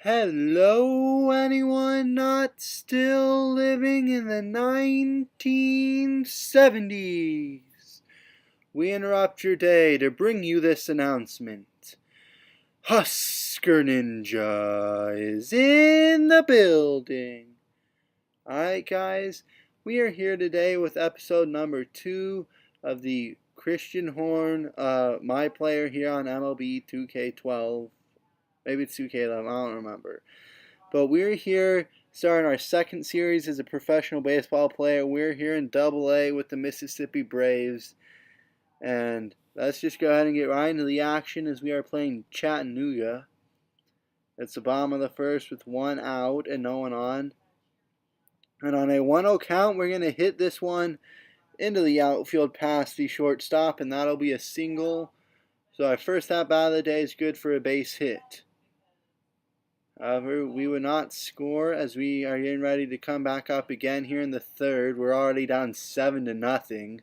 Hello, anyone not still living in the 1970s? We interrupt your day to bring you this announcement. Husker Ninja is in the building. Alright, guys, we are here today with episode number 2 of the Christian Horn MyPlayer here on MLB 2K12. Maybe it's 2K11, I don't remember. But we're here starting our second series as a professional baseball player. We're here in Double-A with the Mississippi Braves. And let's just go ahead and get right into the action as we are playing Chattanooga. It's the bottom of the first with one out and no one on. And on a 1-0 count, we're going to hit this one into the outfield past the shortstop, and that'll be a single. So our first at-bat of the day is good for a base hit. However, we would not score as we are getting ready to come back up again here in the third. We're already down 7-0.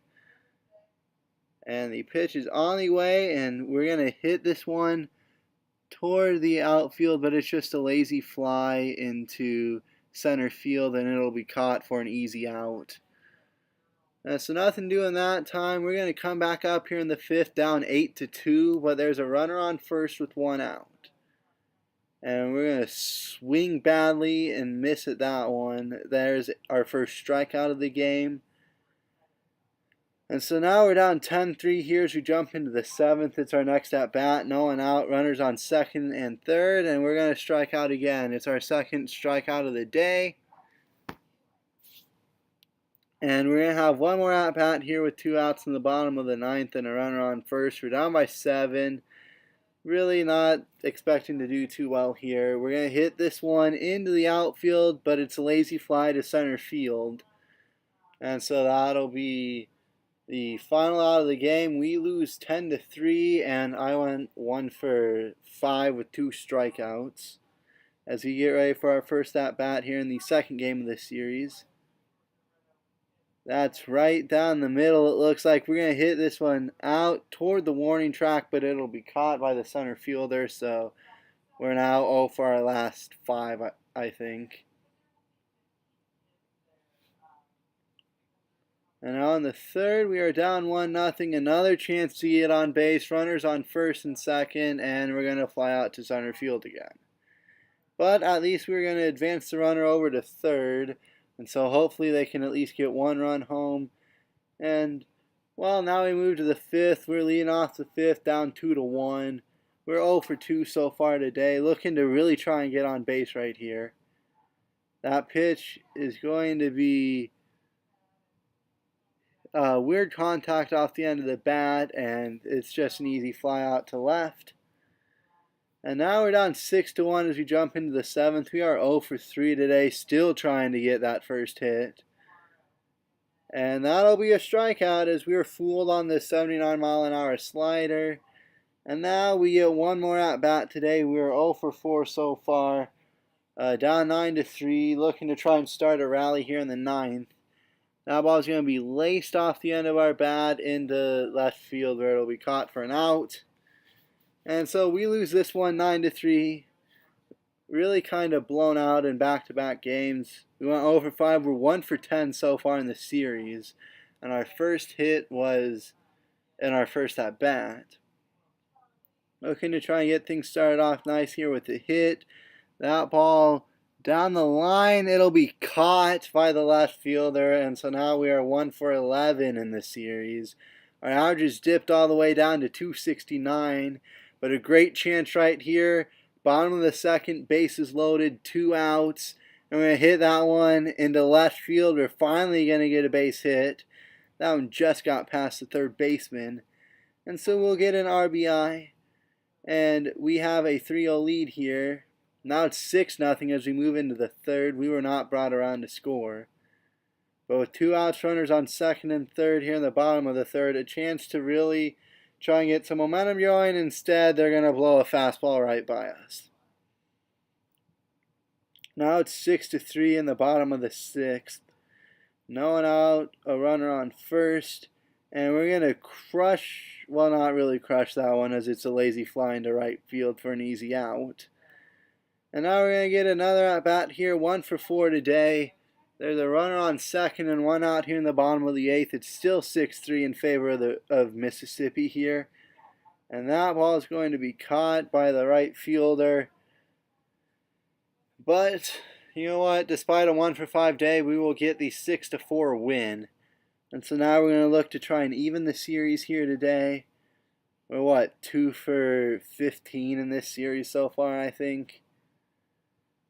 And the pitch is on the way, and we're going to hit this one toward the outfield, but it's just a lazy fly into center field, and it'll be caught for an easy out. So nothing doing that time. We're going to come back up here in the fifth, down 8-2, but there's a runner on first with one out. And we're going to swing badly and miss at that one. There's our first strikeout of the game. And so now we're down 10-3 here as we jump into the seventh. It's our next at bat. No one out. Runners on second and third. And we're going to strike out again. It's our second strikeout of the day. And we're going to have one more at bat here with two outs in the bottom of the ninth and a runner on first. We're down by 7. Really not expecting to do too well here. We're going to hit this one into the outfield, but it's a lazy fly to center field. And so that'll be the final out of the game. We lose 10-3, and I went 1 for 5 with 2 strikeouts as we get ready for our first at-bat here in the second game of this series. That's right down the middle. It looks like we're going to hit this one out toward the warning track, but it'll be caught by the center fielder. So we're now 0 for our last 5, I think. And on the third, we are down 1-0. Another chance to get on base. Runners on first and second, and we're going to fly out to center field again. But at least we're going to advance the runner over to third. And so hopefully they can at least get one run home. And, well, now we move to the fifth. We're leading off the fifth, down 2-1. We're 0 for 2 so far today. Looking to really try and get on base right here. That pitch is going to be weird contact off the end of the bat. And it's just an easy fly out to left. And now we're down 6-1 as we jump into the seventh. We are 0 for 3 today, still trying to get that first hit. And that'll be a strikeout as we were fooled on this 79-mile-an-hour slider. And now we get one more at-bat today. We are 0 for 4 so far, down 9-3, looking to try and start a rally here in the ninth. That ball's going to be laced off the end of our bat into left field where it'll be caught for an out. And so we lose this one 9-3. Really kind of blown out in back-to-back games. We went 0 for 5. We're 1 for 10 so far in the series. And our first hit was in our first at-bat. Looking to try and get things started off nice here with the hit. That ball down the line. It'll be caught by the left fielder. And so now we are 1 for 11 in the series. Our average is dipped all the way down to 269. But a great chance right here. Bottom of the second, bases loaded, 2 outs. And we're going to hit that one into left field. We're finally going to get a base hit. That one just got past the third baseman. And so we'll get an RBI. And we have a 3-0 lead here. Now it's 6-0 as we move into the third. We were not brought around to score. But with 2 outs, runners on second and third here in the bottom of the third, a chance to really try and get some momentum going. Instead, they're going to blow a fastball right by us. Now it's 6-3 in the bottom of the sixth. No one out, a runner on first. And we're going to crush, well, not really crush that one as it's a lazy fly into right field for an easy out. And now we're going to get another at bat here, 1 for 4 today. There's a runner on second and one out here in the bottom of the 8th. It's still 6-3 in favor of Mississippi here. And that ball is going to be caught by the right fielder. But you know what? Despite a 1 for 5 day, we will get the 6-4 win. And so now we're going to look to try and even the series here today. We're what, 2 for 15 in this series so far, I think.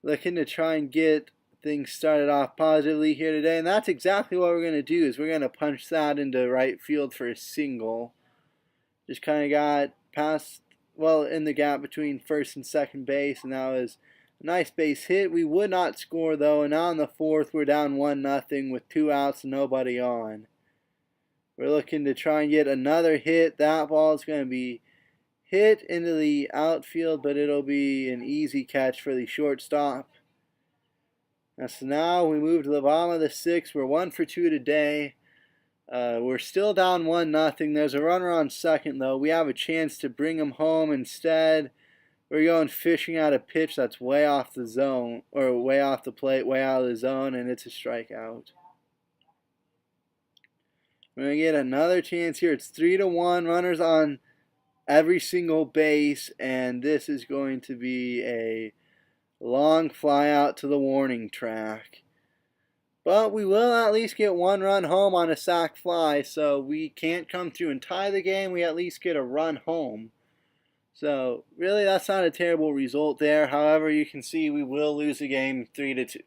Looking to try and get things started off positively here today. And that's exactly what we're going to do, is we're going to punch that into right field for a single. Just kind of got past, well, in the gap between first and second base, and that was a nice base hit. We would not score, though, and now in the 4th, we're down 1-0 with 2 outs and nobody on. We're looking to try and get another hit. That ball is going to be hit into the outfield, but it'll be an easy catch for the shortstop. And so now we move to the bottom of the 6th. We're 1 for 2 today. We're still down 1-0. There's a runner on second, though. We have a chance to bring him home. Instead, we're going fishing at a pitch that's way off the zone, or way off the plate, way out of the zone, and it's a strikeout. We're going to get another chance here. It's 3-1. Runners on every single base, and this is going to be a long fly out to the warning track. But we will at least get 1 run home on a sac fly, so we can't come through and tie the game. We at least get a run home. So really, that's not a terrible result there. However, you can see we will lose the game 3-2.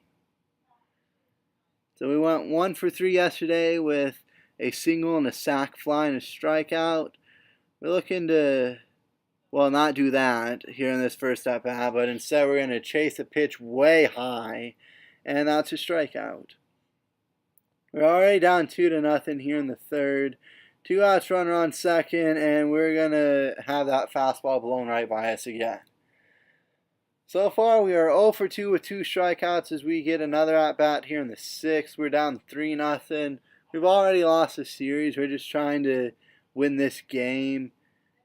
So we went 1 for 3 yesterday with a single and a sac fly and a strikeout. We're looking to, well, not do that here in this first at bat, but instead we're going to chase a pitch way high, and that's a strikeout. We're already down 2-0 here in the 3rd. 2 outs, runner on second, and we're going to have that fastball blown right by us again. So far, we are 0 for 2 with 2 strikeouts as we get another at-bat here in the 6th. We're down 3-0. We've already lost the series. We're just trying to win this game.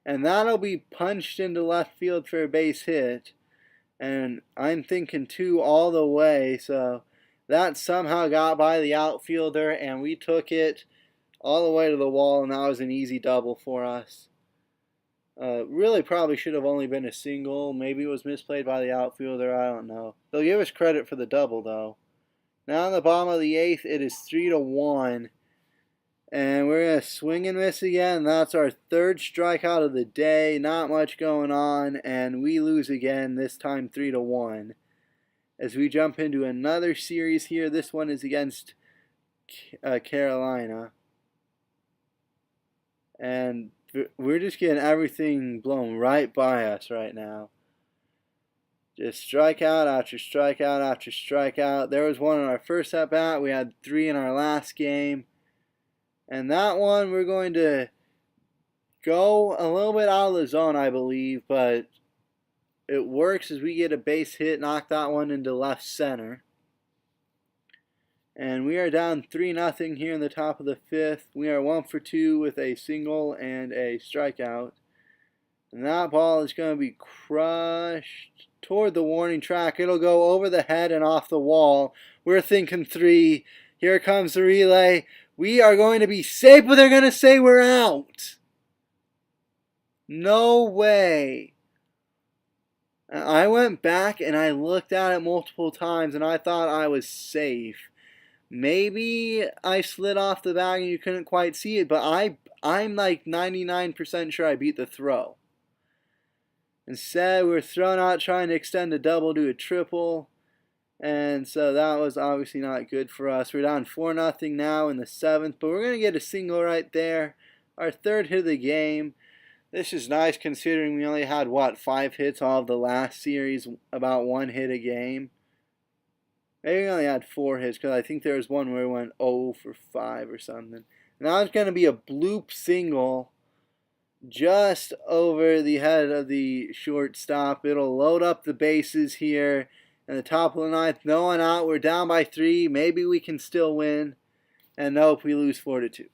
And that'll be punched into left field for a base hit. And I'm thinking 2 all the way, so that somehow got by the outfielder, and we took it all the way to the wall, and that was an easy double for us. Really probably should have only been a single. Maybe it was misplayed by the outfielder. I don't know. They'll give us credit for the double, though. Now in the bottom of the 8th, it is 3-1. And we're going to swing and miss again. That's our 3rd strikeout of the day. Not much going on, and we lose again, this time 3-1. As we jump into another series here, this one is against Carolina. And we're just getting everything blown right by us right now. Just strikeout after strikeout after strikeout. There was one in our first at bat. We had 3 in our last game. And that one we're going to go a little bit out of the zone, I believe, but it works as we get a base hit, knock that one into left center. And we are down 3-0 here in the top of the 5th. We are 1 for 2 with a single and a strikeout. And that ball is going to be crushed toward the warning track. It'll go over the head and off the wall. We're thinking 3. Here comes the relay. We are going to be safe, but they're going to say we're out. No way. I went back and I looked at it multiple times and I thought I was safe. Maybe I slid off the bag and you couldn't quite see it, but I'm like 99% sure I beat the throw. Instead, we're thrown out trying to extend a double to a triple. And so that was obviously not good for us. We're down 4-0 now in the 7th, but we're going to get a single right there. Our 3rd hit of the game. This is nice considering we only had, 5 hits all of the last series, about 1 hit a game. Maybe we only had 4 hits because I think there was one where we went 0 for 5 or something. Now it's going to be a bloop single just over the head of the shortstop. It'll load up the bases here. In the top of the 9th, no one out. We're down by 3. Maybe we can still win. And nope, we lose 4-2.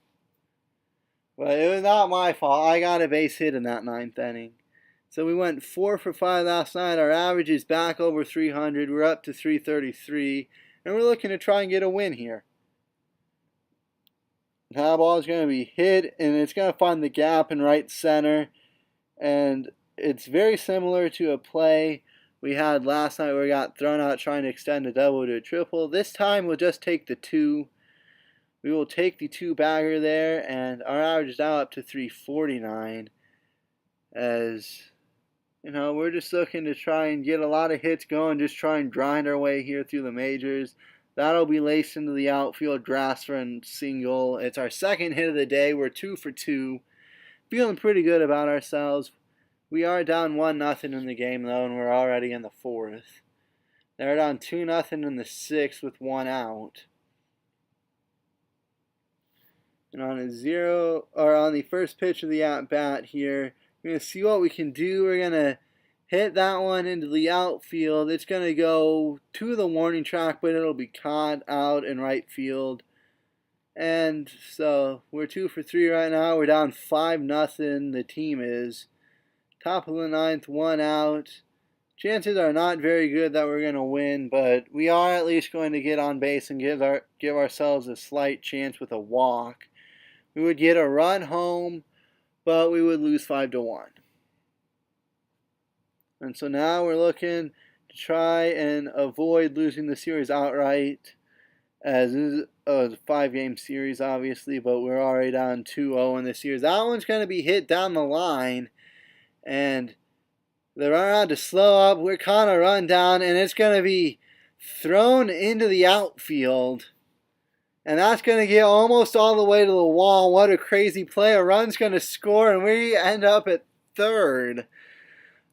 But it was not my fault. I got a base hit in that 9th inning. So we went 4 for 5 last night. Our average is back over 300. We're up to 333. And we're looking to try and get a win here. That ball is going to be hit, and it's going to find the gap in right center. And it's very similar to a play we had last night where we got thrown out trying to extend a double to a triple. This time we'll just take the 2. We will take the 2-bagger there, and our average is now up to 349. As you know, we're just looking to try and get a lot of hits going, just try and grind our way here through the majors. That'll be laced into the outfield, Grasser and single. It's our second hit of the day. We're 2 for 2. Feeling pretty good about ourselves. We are down 1-0 in the game, though, and we're already in the 4th. They're down 2-0 in the 6th with 1 out. And on the first pitch of the at-bat here, we're going to see what we can do. We're going to hit that one into the outfield. It's going to go to the warning track, but it'll be caught out in right field. And so we're 2 for 3 right now. We're down 5-0. The team is. Top of the 9th, 1 out. Chances are not very good that we're going to win, but we are at least going to get on base and give ourselves a slight chance with a walk. We would get a run home, but we would lose 5-1. And so now we're looking to try and avoid losing the series outright, as this is a 5-game series, obviously, but we're already down 2-0 in the series. That one's going to be hit down the line, and the runaround to slow up. We're kind of run down, and it's going to be thrown into the outfield. And that's going to get almost all the way to the wall. What a crazy play. A run's going to score, and we end up at third.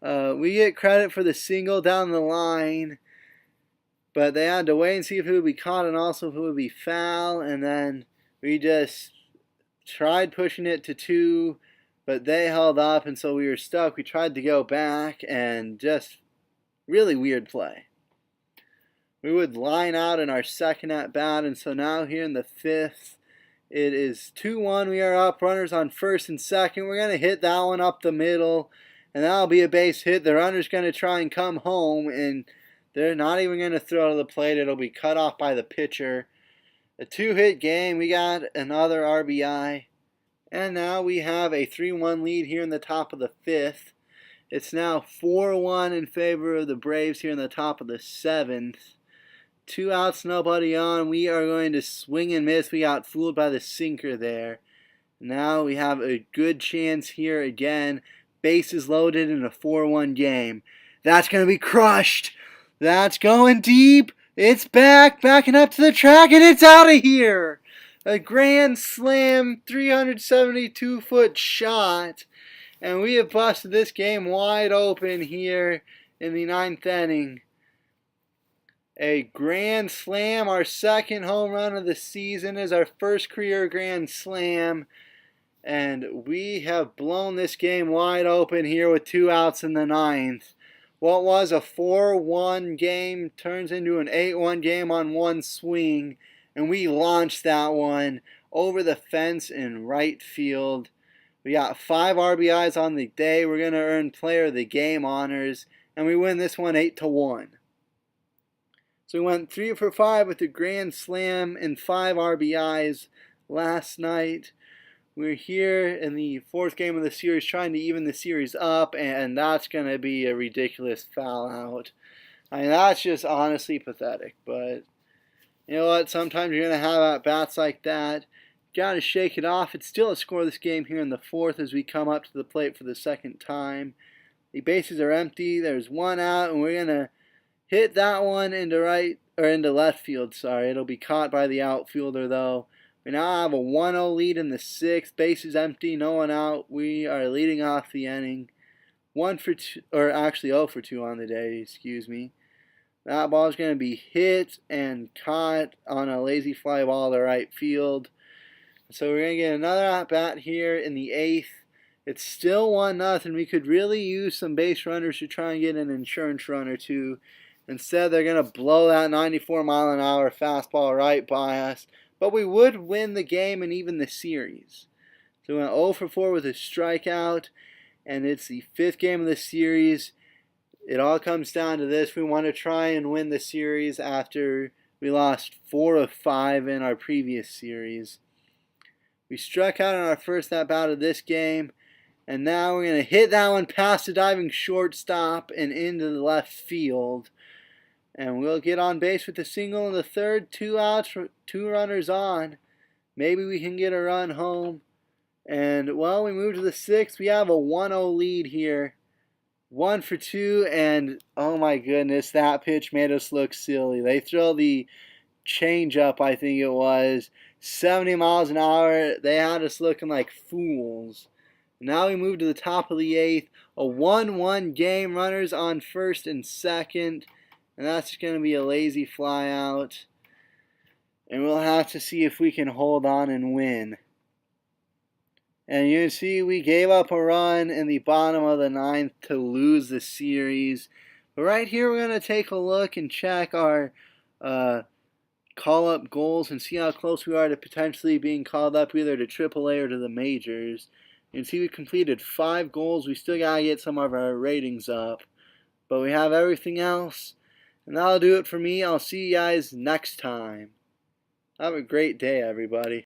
We get credit for the single down the line, but they had to wait and see if it would be caught and also if it would be foul. And then we just tried pushing it to 2, but they held up, and so we were stuck. We tried to go back, and just really weird play. We would line out in our second at bat, and so now here in the 5th, it is 2-1. We are up, runners on first and second. We're going to hit that one up the middle, and that'll be a base hit. The runner's going to try and come home, and they're not even going to throw to the plate. It'll be cut off by the pitcher. A 2-hit game. We got another RBI. And now we have a 3-1 lead here in the top of the 5th. It's now 4-1 in favor of the Braves here in the top of the 7th. 2 outs, nobody on. We are going to swing and miss. We got fooled by the sinker there. Now we have a good chance here again. Bases loaded in a 4-1 game. That's going to be crushed. That's going deep. It's backing up to the track, and it's out of here. A grand slam, 372-foot shot. And we have busted this game wide open here in the 9th inning. A grand slam, our second home run of the season, is our first career grand slam. And we have blown this game wide open here with 2 outs in the 9th. What was a 4-1 game turns into an 8-1 game on one swing. And we launched that one over the fence in right field. We got 5 RBIs on the day. We're going to earn player of the game honors. And we win this one 8-1. So we went 3 for 5 with a grand slam and 5 RBIs last night. We're here in the 4th game of the series trying to even the series up, and that's going to be a ridiculous foul out. I mean, that's just honestly pathetic. But you know what? Sometimes you're going to have at-bats like that. Got to shake it off. It's still a scoreless game here in the 4th as we come up to the plate for the second time. The bases are empty. There's 1 out, and we're going to hit that one into left field. Sorry, it'll be caught by the outfielder though. We now have a 1-0 lead in the 6th. Bases empty, no one out. We are leading off the inning. 1 for 2, or actually 0 for 2 on the day. Excuse me. That ball is going to be hit and caught on a lazy fly ball to right field. So we're going to get another at bat here in the 8th. It's still 1-0. We could really use some base runners to try and get an insurance run or two. Instead, they're going to blow that 94-mile-an-hour fastball right by us. But we would win the game and even the series. So we went 0 for 4 with a strikeout. and it's the 5th game of the series. It all comes down to this. We want to try and win the series after we lost 4 of 5 in our previous series. We struck out on our first at-bat of this game, and now we're going to hit that one past the diving shortstop and into the left field. And we'll get on base with a single in the third, 2 outs, 2 runners on. Maybe we can get a run home. And, well, we move to the 6th. We have a 1-0 lead here. 1 for 2, and oh my goodness, that pitch made us look silly. They throw the changeup, I think it was, 70 miles an hour. They had us looking like fools. Now we move to the top of the 8th. A 1-1 game, runners on first and second. And that's just going to be a lazy fly out. And we'll have to see if we can hold on and win. And you can see we gave up a run in the bottom of the 9th to lose the series. But right here we're going to take a look and check our call-up goals and see how close we are to potentially being called up either to AAA or to the majors. You can see we completed 5 goals. We still got to get some of our ratings up. But we have everything else. And that'll do it for me. I'll see you guys next time. Have a great day, everybody.